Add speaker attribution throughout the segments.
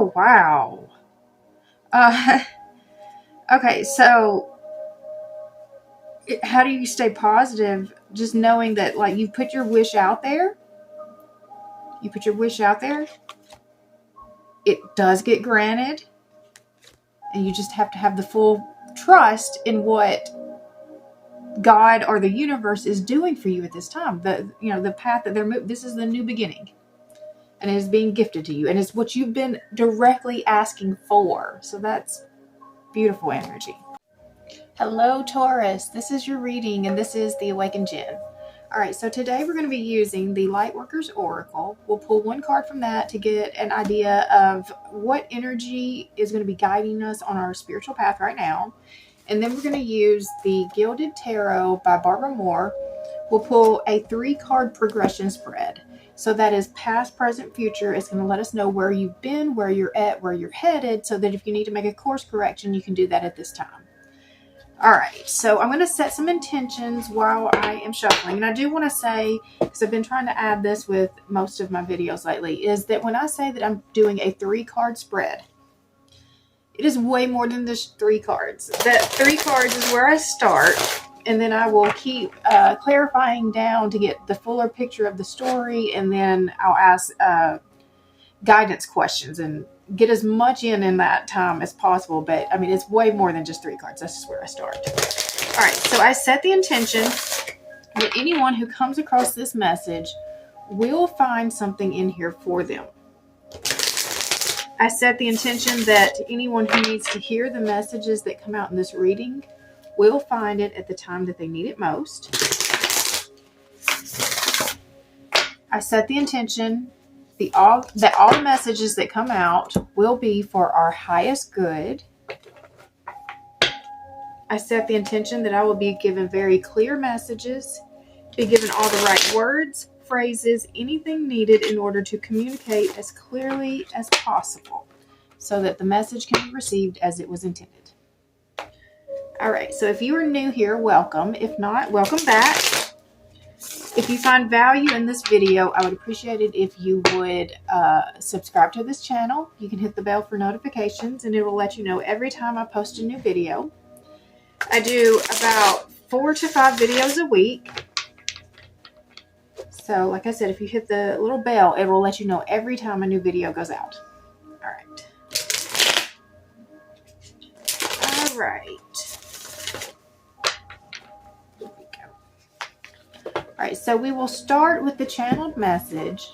Speaker 1: Oh, wow. Okay, so how do you stay positive? Just knowing that, like, you put your wish out there. You put your wish out there. It does get granted. And you just have to have the full trust in what God or the universe is doing for you at this time. The path that they're moving. This is the new beginning. And it is being gifted to you. And it's what you've been directly asking for. So that's beautiful energy. Hello, Taurus. This is your reading, and this is the Awakened Jen. All right, so today we're going to be using the Lightworkers Oracle. We'll pull one card from that to get an idea of what energy is going to be guiding us on our spiritual path right now. And then we're going to use the Gilded Tarot by Barbara Moore. We'll pull a 3-card progression spread. So that is past, present, future. It's going to let us know where you've been, where you're at, where you're headed, so that if you need to make a course correction, you can do that at this time. All right, so I'm going to set some intentions while I am shuffling. And I do want to say, because I've been trying to add this with most of my videos lately, is that when I say that I'm doing a 3-card spread, it is way more than just 3 cards. That 3 cards is where I start. And then I will keep clarifying down to get the fuller picture of the story. And then I'll ask guidance questions and get as much in that time as possible. But, I mean, it's way more than just 3 cards. That's just where I start. All right. So I set the intention that anyone who comes across this message will find something in here for them. I set the intention that anyone who needs to hear the messages that come out in this reading will find it at the time that they need it most. I set the intention that all the messages that come out will be for our highest good. I set the intention that I will be given very clear messages, be given all the right words, phrases, anything needed in order to communicate as clearly as possible so that the message can be received as it was intended. All right, so if you are new here, welcome. If not, welcome back. If you find value in this video, I would appreciate it if you would subscribe to this channel. You can hit the bell for notifications, and it will let you know every time I post a new video. I do about 4 to 5 videos a week. So, like I said, if you hit the little bell, it will let you know every time a new video goes out. All right. All right. All right, so we will start with the channeled message.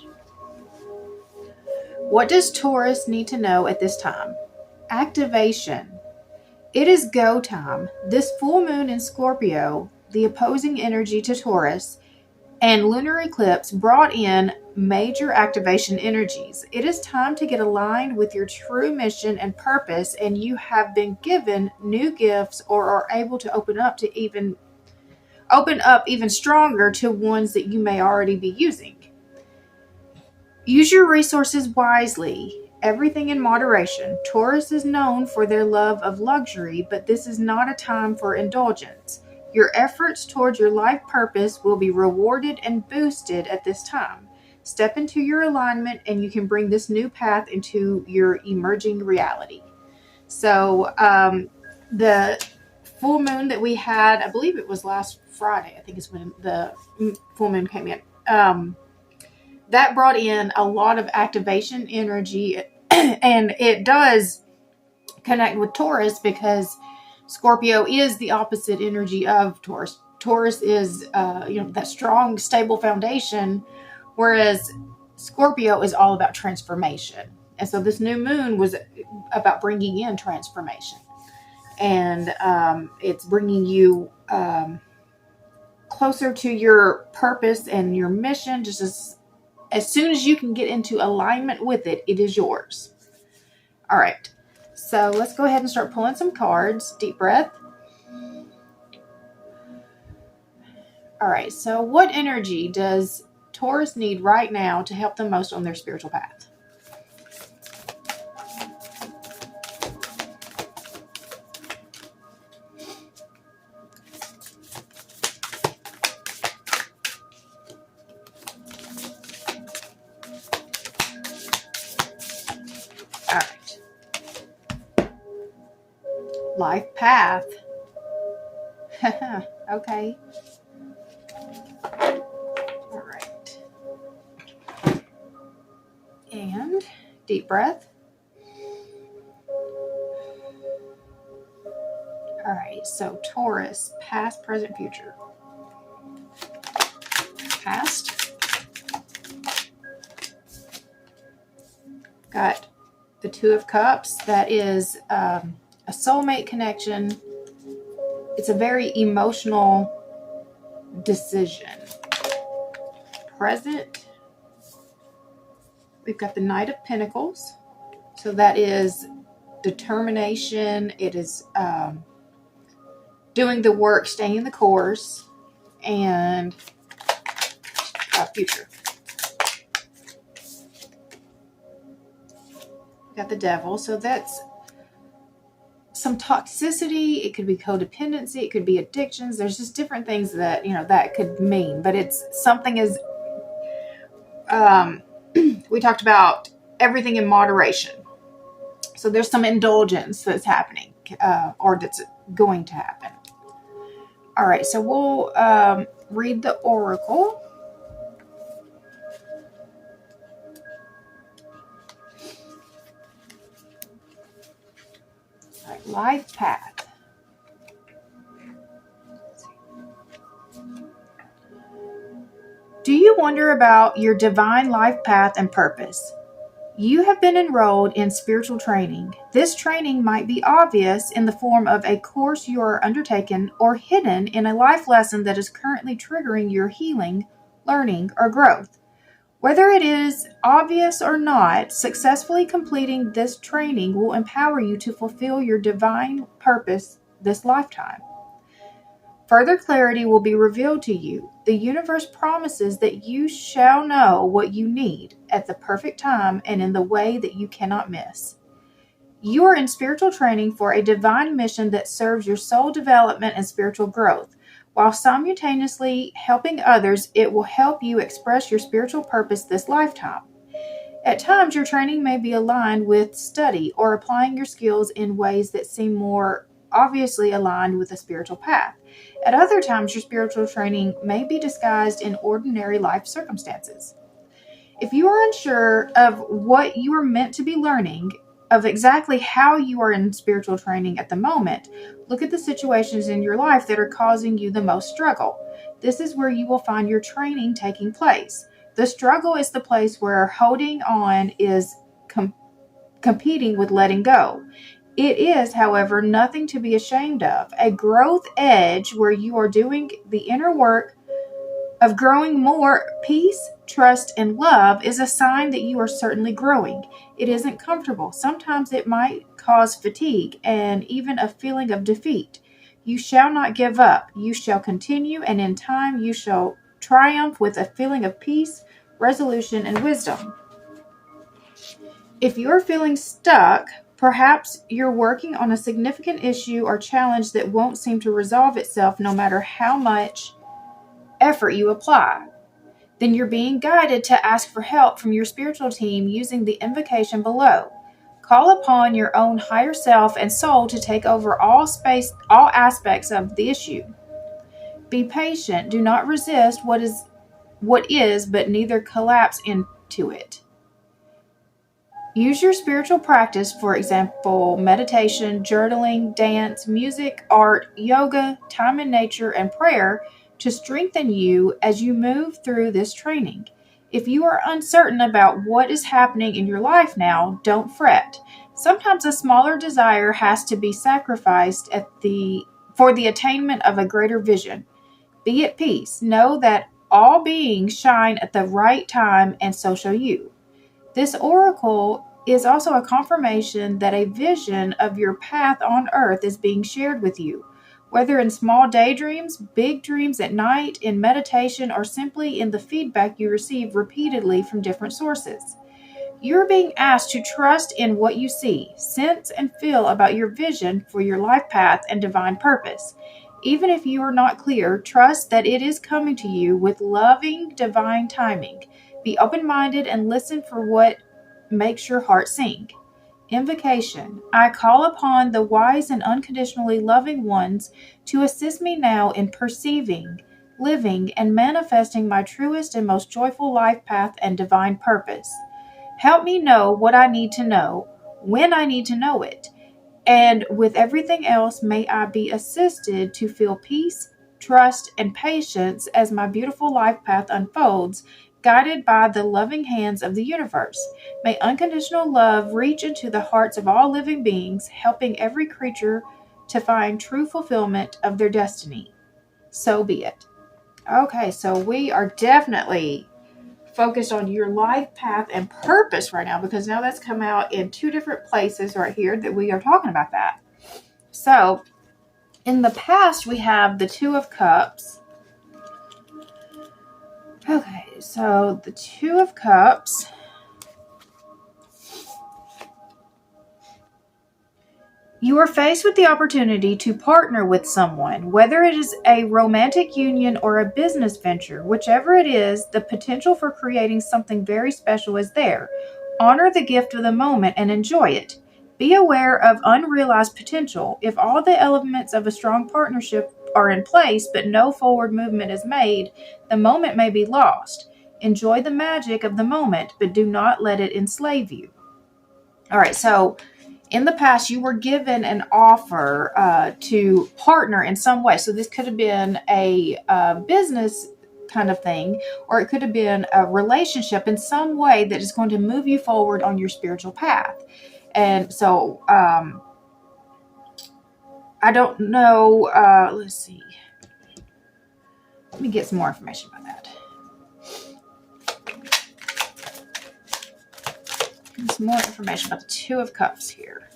Speaker 1: What does Taurus need to know at this time? Activation. It is go time. This full moon in Scorpio, the opposing energy to Taurus, and lunar eclipse brought in major activation energies. It is time to get aligned with your true mission and purpose, and you have been given new gifts or are able to open up even stronger to ones that you may already be using. Use your resources wisely. Everything in moderation. Taurus is known for their love of luxury, but this is not a time for indulgence. Your efforts towards your life purpose will be rewarded and boosted at this time. Step into your alignment and you can bring this new path into your emerging reality. So the full moon that we had, I believe it was last Friday, I think is when the full moon came in. That brought in a lot of activation energy, and it does connect with Taurus because Scorpio is the opposite energy of Taurus. Taurus is, that strong, stable foundation, whereas Scorpio is all about transformation. And so this new moon was about bringing in transformation. And it's bringing you closer to your purpose and your mission. Just as soon as you can get into alignment with it, it is yours. All right. So let's go ahead and start pulling some cards. Deep breath. All right. So what energy does Taurus need right now to help them most on their spiritual path? All right. Life path. Okay. All right. And deep breath. All right. So Taurus, past, present, future. Past. Got the Two of Cups. That is a soulmate connection. It's a very emotional decision. Present, we've got the Knight of Pentacles. So that is determination. It is doing the work, staying the course, and future. Got the Devil. So that's some toxicity. It could be codependency. It could be addictions. There's just different things that, that could mean. But it's something is, we talked about everything in moderation. So there's some indulgence that's happening or that's going to happen. All right. So we'll read the oracle. Life path. Do you wonder about your divine life path and purpose? You have been enrolled in spiritual training. This training might be obvious in the form of a course you are undertaking or hidden in a life lesson that is currently triggering your healing, learning, or growth. Whether it is obvious or not, successfully completing this training will empower you to fulfill your divine purpose this lifetime. Further clarity will be revealed to you. The universe promises that you shall know what you need at the perfect time and in the way that you cannot miss. You are in spiritual training for a divine mission that serves your soul development and spiritual growth. While simultaneously helping others, it will help you express your spiritual purpose this lifetime. At times, your training may be aligned with study or applying your skills in ways that seem more obviously aligned with a spiritual path. At other times, your spiritual training may be disguised in ordinary life circumstances. If you are unsure of what you are meant to be learning, of exactly how you are in spiritual training at the moment, look at the situations in your life that are causing you the most struggle. This is where you will find your training taking place. The struggle is the place where holding on is competing with letting go. It is, however, nothing to be ashamed of. A growth edge where you are doing the inner work of growing more peace, trust, and love is a sign that you are certainly growing. It isn't comfortable. Sometimes it might cause fatigue and even a feeling of defeat. You shall not give up. You shall continue, and in time you shall triumph with a feeling of peace, resolution, and wisdom. If you're feeling stuck, perhaps you're working on a significant issue or challenge that won't seem to resolve itself no matter how much effort you apply. Then you're being guided to ask for help from your spiritual team using the invocation below. Call upon your own higher self and soul to take over all aspects of the issue. Be patient. Do not resist what is, but neither collapse into it. Use your spiritual practice, for example, meditation, journaling, dance, music, art, yoga, time in nature, and prayer to strengthen you as you move through this training. If you are uncertain about what is happening in your life now, don't fret. Sometimes a smaller desire has to be sacrificed for the attainment of a greater vision. Be at peace. Know that all beings shine at the right time, and so shall you. This oracle is also a confirmation that a vision of your path on earth is being shared with you. Whether in small daydreams, big dreams at night, in meditation, or simply in the feedback you receive repeatedly from different sources. You're being asked to trust in what you see, sense, and feel about your vision for your life path and divine purpose. Even if you are not clear, trust that it is coming to you with loving divine timing. Be open-minded and listen for what makes your heart sing. Invocation. I call upon the wise and unconditionally loving ones to assist me now in perceiving, living, and manifesting my truest and most joyful life path and divine purpose. Help me know what I need to know, when I need to know it, and with everything else, may I be assisted to feel peace, trust, and patience as my beautiful life path unfolds, guided by the loving hands of the universe. May unconditional love reach into the hearts of all living beings, helping every creature to find true fulfillment of their destiny. So be it. Okay, so we are definitely focused on your life path and purpose right now, because now that's come out in two different places right here that we are talking about that. So in the past, we have the Two of Cups. Okay, so the Two of Cups. You are faced with the opportunity to partner with someone, whether it is a romantic union or a business venture. Whichever it is, the potential for creating something very special is there. Honor the gift of the moment and enjoy it. Be aware of unrealized potential. If all the elements of a strong partnership are in place but no forward movement is made, the moment may be lost. Enjoy the magic of the moment, but do not let it enslave you. All right, so in the past, you were given an offer to partner in some way. So this could have been a business kind of thing, or it could have been a relationship in some way that is going to move you forward on your spiritual path. And so I don't know. Let's see. Let me get some more information about that. Some more information about the Two of Cups here.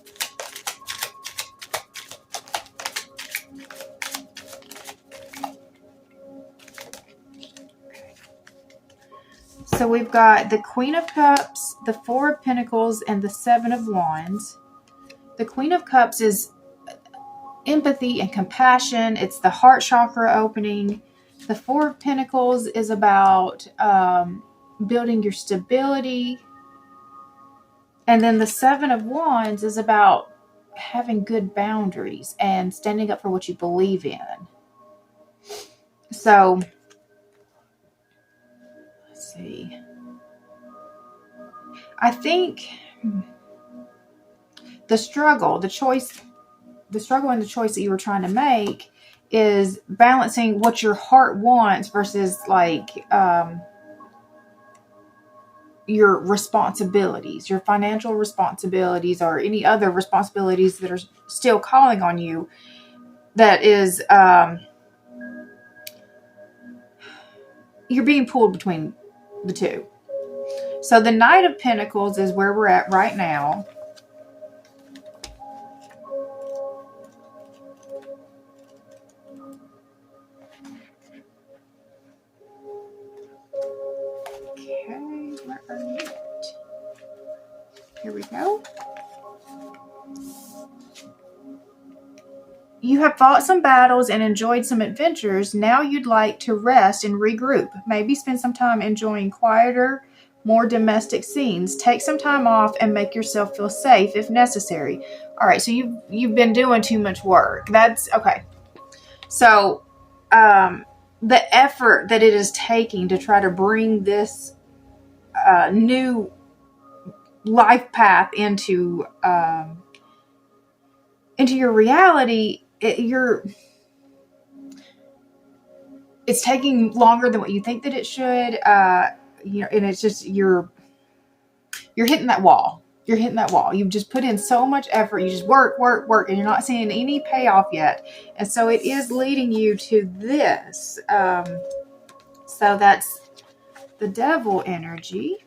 Speaker 1: Okay. So we've got the Queen of Cups, the Four of Pentacles, and the Seven of Wands. The Queen of Cups is empathy and compassion. It's the heart chakra opening. The Four of Pentacles is about building your stability. And then the Seven of Wands is about having good boundaries and standing up for what you believe in. So, let's see. I think the struggle and the choice that you were trying to make is balancing what your heart wants versus like your responsibilities, your financial responsibilities, or any other responsibilities that are still calling on you. That is, you're being pulled between the two. So the Knight of Pentacles is where we're at right now. Here we go. You have fought some battles and enjoyed some adventures. Now you'd like to rest and regroup. Maybe spend some time enjoying quieter, more domestic scenes. Take some time off and make yourself feel safe if necessary. All right, so you've been doing too much work. That's okay. So the effort that it is taking to try to bring this new life path into your reality, it's taking longer than what you think that it should. And it's just you're hitting that wall. You're hitting that wall. You've just put in so much effort. You just work, and you're not seeing any payoff yet. And so it is leading you to this. So that's the Devil energy.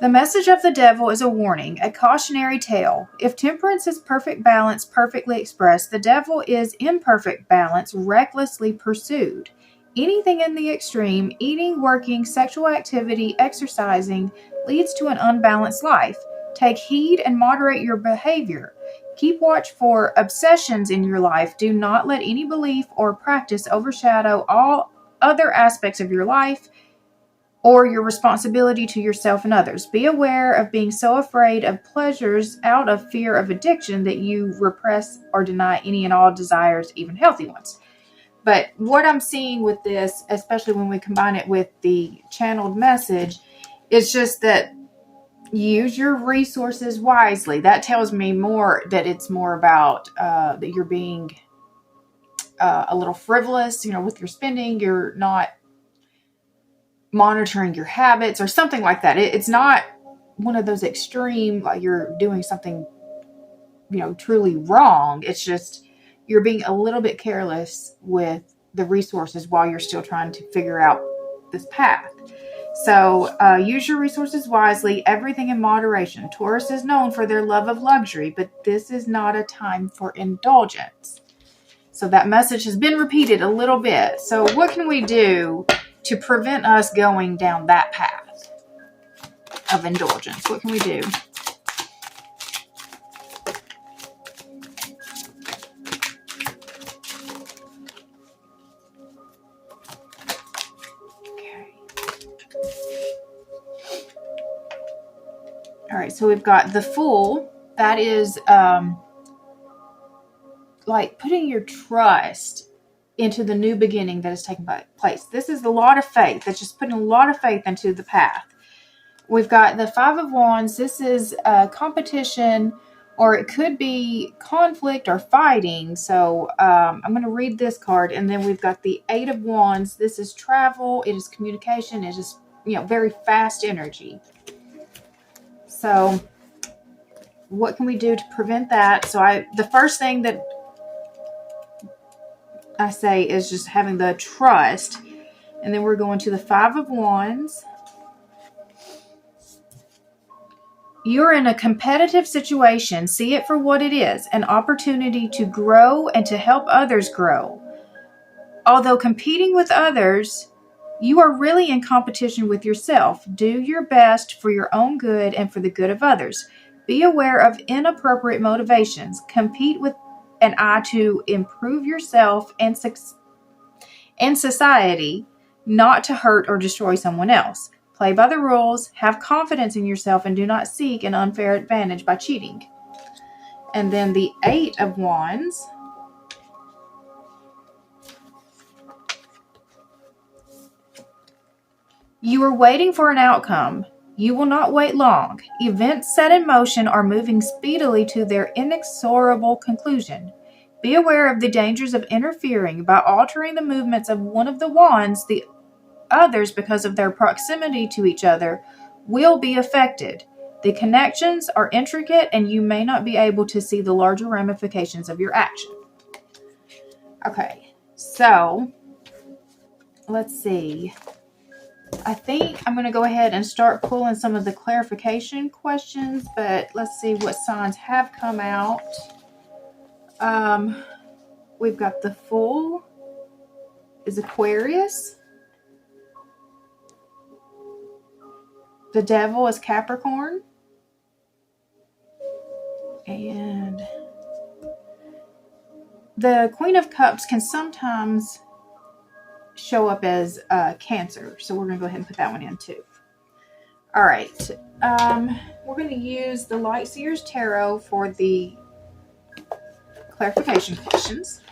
Speaker 1: The message of the Devil is a warning, a cautionary tale. If temperance is perfect balance, perfectly expressed, the Devil is imperfect balance, recklessly pursued. Anything in the extreme, eating, working, sexual activity, exercising, leads to an unbalanced life. Take heed and moderate your behavior. Keep watch for obsessions in your life. Do not let any belief or practice overshadow all other aspects of your life or your responsibility to yourself and others. Be aware of being so afraid of pleasures out of fear of addiction that you repress or deny any and all desires, even healthy ones. But what I'm seeing with this, especially when we combine it with the channeled message, is just that use your resources wisely. That tells me more that it's more about that you're being a little frivolous, with your spending. You're not monitoring your habits or something like that. It's not one of those extreme, like you're doing something, truly wrong. It's just you're being a little bit careless with the resources while you're still trying to figure out this path. So use your resources wisely, everything in moderation. Taurus is known for their love of luxury, but this is not a time for indulgence. So that message has been repeated a little bit. So what can we do to prevent us going down that path of indulgence? What can we do? Okay. All right, so we've got the Fool. That is like putting your trust into the new beginning that is taking place. This is a lot of faith. That's just putting a lot of faith into the path. We've got the Five of Wands. This is competition, or it could be conflict or fighting. So I'm going to read this card. And then we've got the Eight of Wands. This is travel. It is communication. It is, very fast energy. So what can we do to prevent that? So the first thing that I say is just having the trust. And then we're going to the Five of Wands. You're in a competitive situation. See it for what it is, an opportunity to grow and to help others grow. Although competing with others, you are really in competition with yourself. Do your best for your own good and for the good of others. Be aware of inappropriate motivations. Compete with an eye to improve yourself and society, not to hurt or destroy someone else. Play by the rules, have confidence in yourself, and do not seek an unfair advantage by cheating. And then the Eight of Wands. You are waiting for an outcome. You will not wait long. Events set in motion are moving speedily to their inexorable conclusion. Be aware of the dangers of interfering by altering the movements of one of the wands. The others, because of their proximity to each other, will be affected. The connections are intricate and you may not be able to see the larger ramifications of your action. Okay, so let's see. I think I'm going to go ahead and start pulling some of the clarification questions, but let's see what signs have come out. We've got the Fool is Aquarius. The Devil is Capricorn. And the Queen of Cups can sometimes show up as Cancer. So we're going to go ahead and put that one in too. All right. We're going to use the Light Seers Tarot for the clarification questions.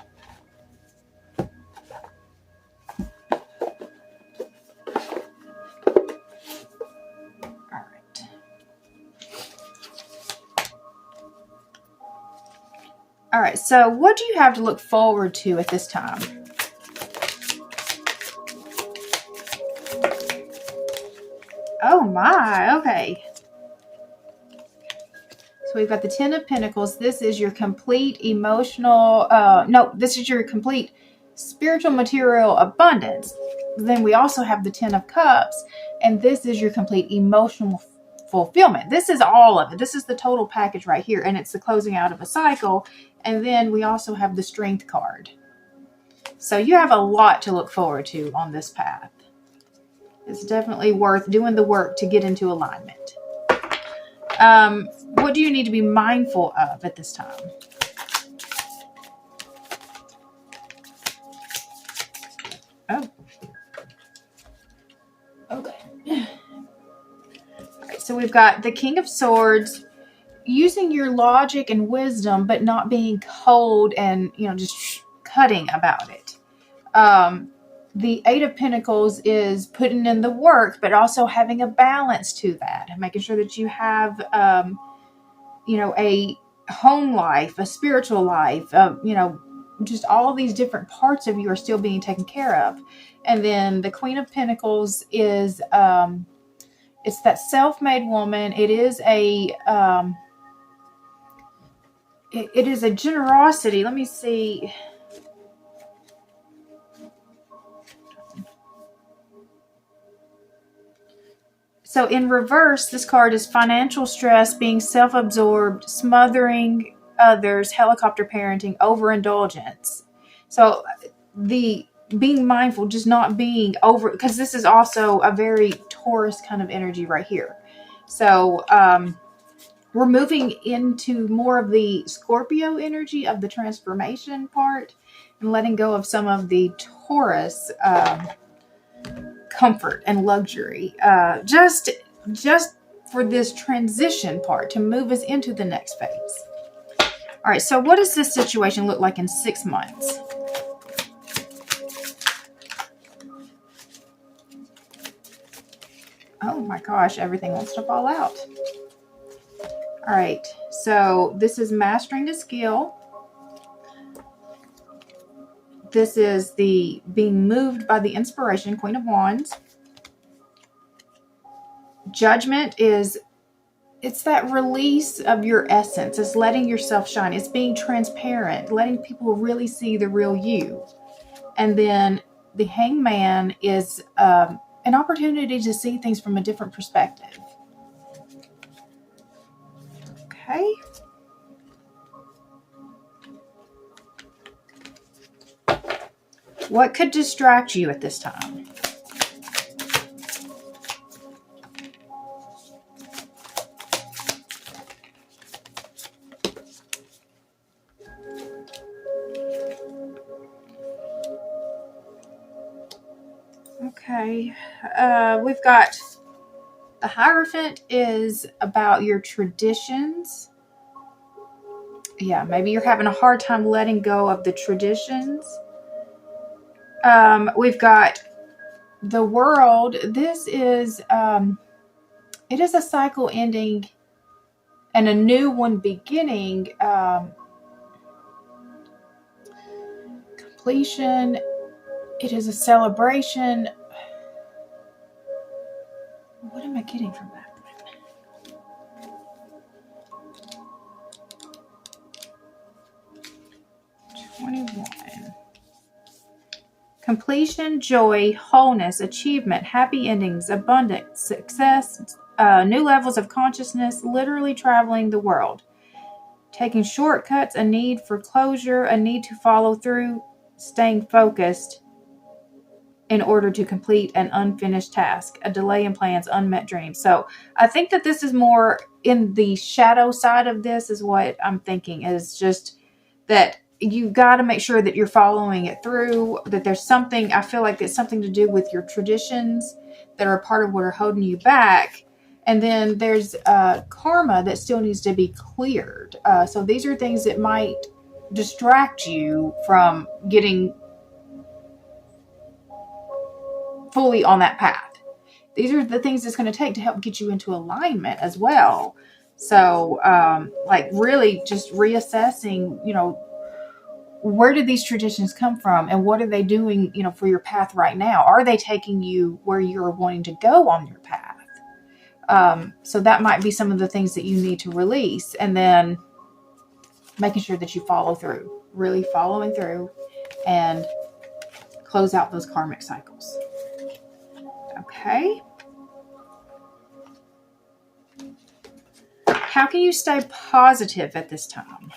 Speaker 1: All right, so what do you have to look forward to at this time? Oh my, okay. So we've got the Ten of Pentacles. This is your complete emotional, this is your complete spiritual material abundance. Then we also have the Ten of Cups, and this is your complete emotional fulfillment. This is all of it. This is the total package right here, and it's the closing out of a cycle. And then we also have the Strength card. So you have a lot to look forward to on this path. It's definitely worth doing the work to get into alignment. What do you need to be mindful of at this time? Oh, Okay. All right, so we've got the King of Swords, using your logic and wisdom, but not being cold and, just cutting about it. The Eight of Pentacles is putting in the work, but also having a balance to that, and making sure that you have, a home life, a spiritual life, just all of these different parts of you are still being taken care of. And then the Queen of Pentacles is, it's that self-made woman. It is a, it is a generosity. Let me see. So in reverse, this card is financial stress, being self-absorbed, smothering others, helicopter parenting, overindulgence. So the being mindful, just not being over, because this is also a very Taurus kind of energy right here. So we're moving into more of the Scorpio energy of the transformation part, and letting go of some of the Taurus comfort and luxury, just for this transition part to move us into the next phase. All right, so what does this situation look like in 6 months? Oh my gosh, everything wants to fall out. All right, so this is mastering the skill. This is the being moved by the inspiration, Queen of Wands. Judgment is, it's that release of your essence. It's letting yourself shine. It's being transparent, letting people really see the real you. And then the Hangman is an opportunity to see things from a different perspective. Okay. What could distract you at this time? Okay. We've got the Hierophant is about your traditions. Yeah, maybe you're having a hard time letting go of the traditions. We've got the World. This is, it is a cycle ending and a new one beginning. Completion. It is a celebration. What am I getting from that? 21. Completion, joy, wholeness, achievement, happy endings, abundance, success, new levels of consciousness, literally traveling the world. Taking shortcuts, a need for closure, a need to follow through, staying focused in order to complete an unfinished task, a delay in plans, unmet dreams. So I think that this is more in the shadow side of this, is what I'm thinking, is just that you got to make sure that you're following it through, that there's something, I feel like it's something to do with your traditions that are part of what are holding you back. And then there's karma that still needs to be cleared. So these are things that might distract you from getting fully on that path. These are the things it's going to take to help get you into alignment as well. So like really just reassessing, where did these traditions come from, and what are they doing, for your path right now? Are they taking you where you're wanting to go on your path? So that might be some of the things that you need to release, and then making sure that you follow through, really following through, and close out those karmic cycles. Okay. How can you stay positive at this time?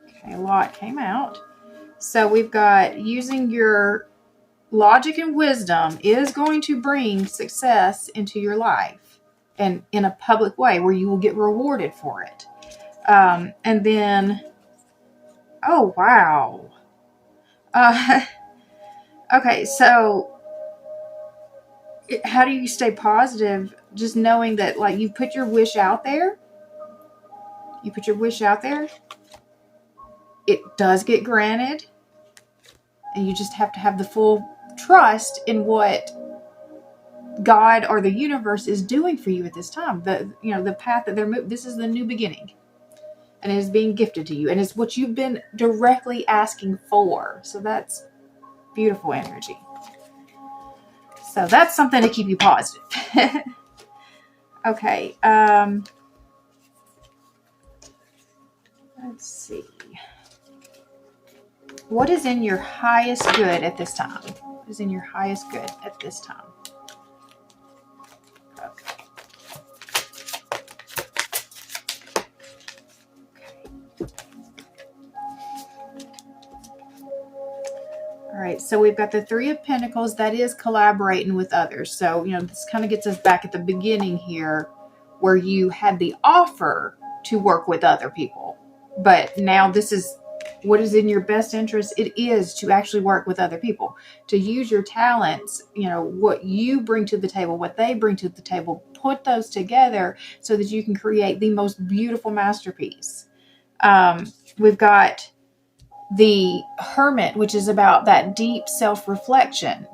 Speaker 1: Okay, a lot came out. So we've got using your logic and wisdom is going to bring success into your life, and in a public way where you will get rewarded for it. And then, oh, wow. Okay, so how do you stay positive? Just knowing that, like, you put your wish out there. You put your wish out there. It does get granted. And you just have to have the full trust in what God or the universe is doing for you at this time. The path that they're moving. This is the new beginning. And it is being gifted to you. And it's what you've been directly asking for. So that's beautiful energy. So that's something to keep you positive. Okay. Let's see. What is in your highest good at this time? What is in your highest good at this time? Okay. All right, so we've got the Three of Pentacles. That is collaborating with others. So, this kind of gets us back at the beginning here where you had the offer to work with other people. But now this is what is in your best interest. It is to actually work with other people, to use your talents, what you bring to the table, what they bring to the table, put those together so that you can create the most beautiful masterpiece. We've got the Hermit, which is about that deep self-reflection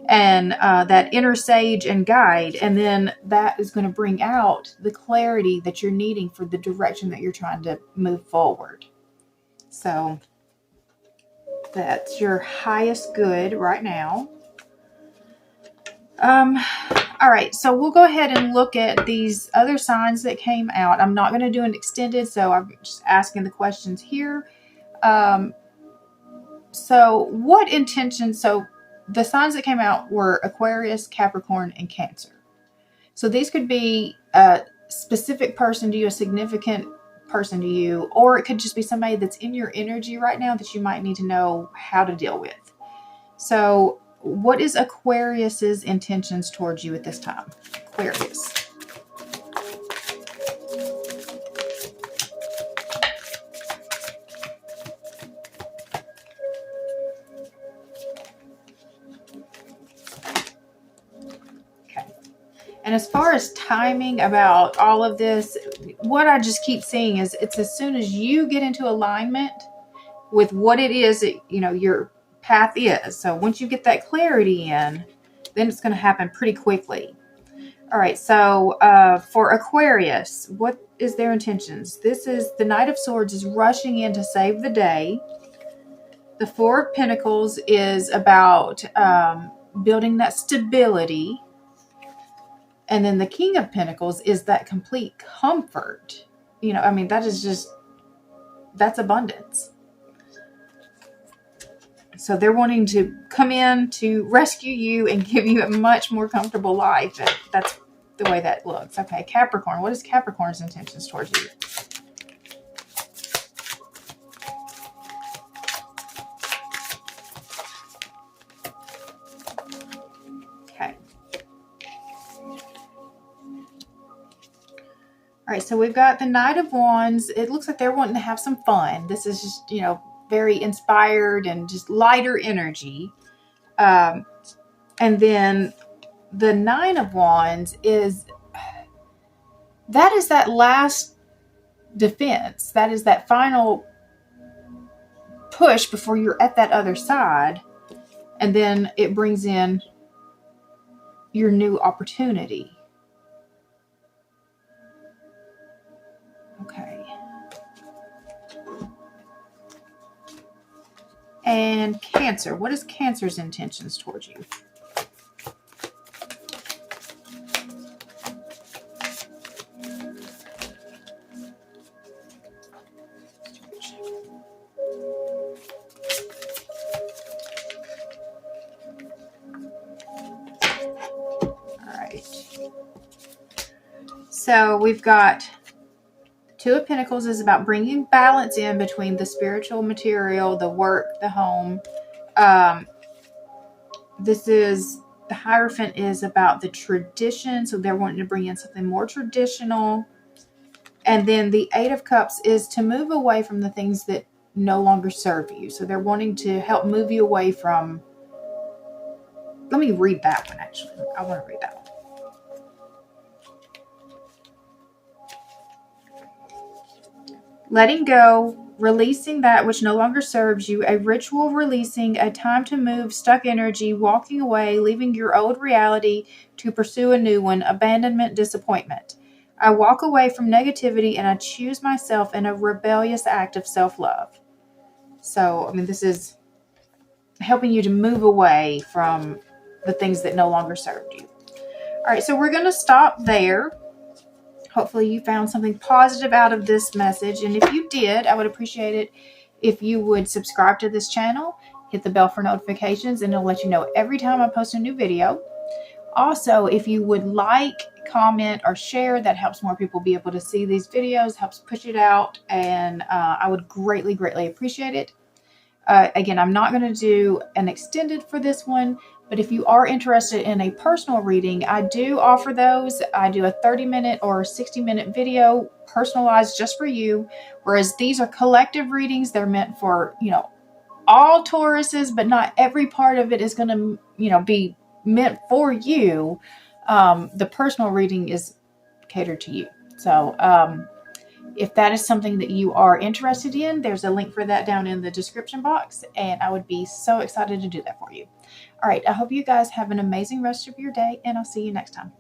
Speaker 1: and that inner sage and guide. And then that is going to bring out the clarity that you're needing for the direction that you're trying to move forward. So that's your highest good right now. All right, so we'll go ahead and look at these other signs that came out. I'm not going to do an extended, so I'm just asking the questions here. So what intentions? So the signs that came out were Aquarius, Capricorn, and Cancer. So these could be a specific person to you, a significant person to you, or it could just be somebody that's in your energy right now that you might need to know how to deal with. So what is Aquarius's intentions towards you at this time? Aquarius. And as far as timing about all of this, what I just keep seeing is it's as soon as you get into alignment with what it is that, your path is. So once you get that clarity in, then it's going to happen pretty quickly. All right. So for Aquarius, what is their intentions? This is the Knight of Swords is rushing in to save the day. The Four of Pentacles is about building that stability. And then the King of Pentacles is that complete comfort. That's abundance. So they're wanting to come in to rescue you and give you a much more comfortable life. That's the way that looks. Okay, Capricorn. What is Capricorn's intentions towards you? All right, so we've got the Knight of Wands. It looks like they're wanting to have some fun. This is just, very inspired and just lighter energy. And then the Nine of Wands is that last defense. That is that final push before you're at that other side. And then it brings in your new opportunity. Okay. And Cancer. What is Cancer's intentions towards you? All right. So we've got Two of Pentacles is about bringing balance in between the spiritual material, the work, the home. This is, the Hierophant is about the tradition. So they're wanting to bring in something more traditional. And then the Eight of Cups is to move away from the things that no longer serve you. So they're wanting to help move you away from let me read that one, actually. I want to read that one. Letting go, releasing that which no longer serves you, a ritual releasing, a time to move stuck energy, walking away, leaving your old reality to pursue a new one, abandonment, disappointment. I walk away from negativity and I choose myself in a rebellious act of self-love. So, I mean, this is helping you to move away from the things that no longer served you. All right, so we're going to stop there. Hopefully you found something positive out of this message. And if you did, I would appreciate it if you would subscribe to this channel, hit the bell for notifications, and it'll let you know every time I post a new video. Also, if you would like, comment, or share, that helps more people be able to see these videos, helps push it out, and I would greatly, greatly appreciate it. Again, I'm not going to do an extended for this one, but if you are interested in a personal reading, I do offer those. I do a 30-minute or 60-minute video personalized just for you, whereas these are collective readings. They're meant for, all Tauruses, but not every part of it is going to, be meant for you. The personal reading is catered to you. So, if that is something that you are interested in, there's a link for that down in the description box, and I would be so excited to do that for you. All right, I hope you guys have an amazing rest of your day, and I'll see you next time.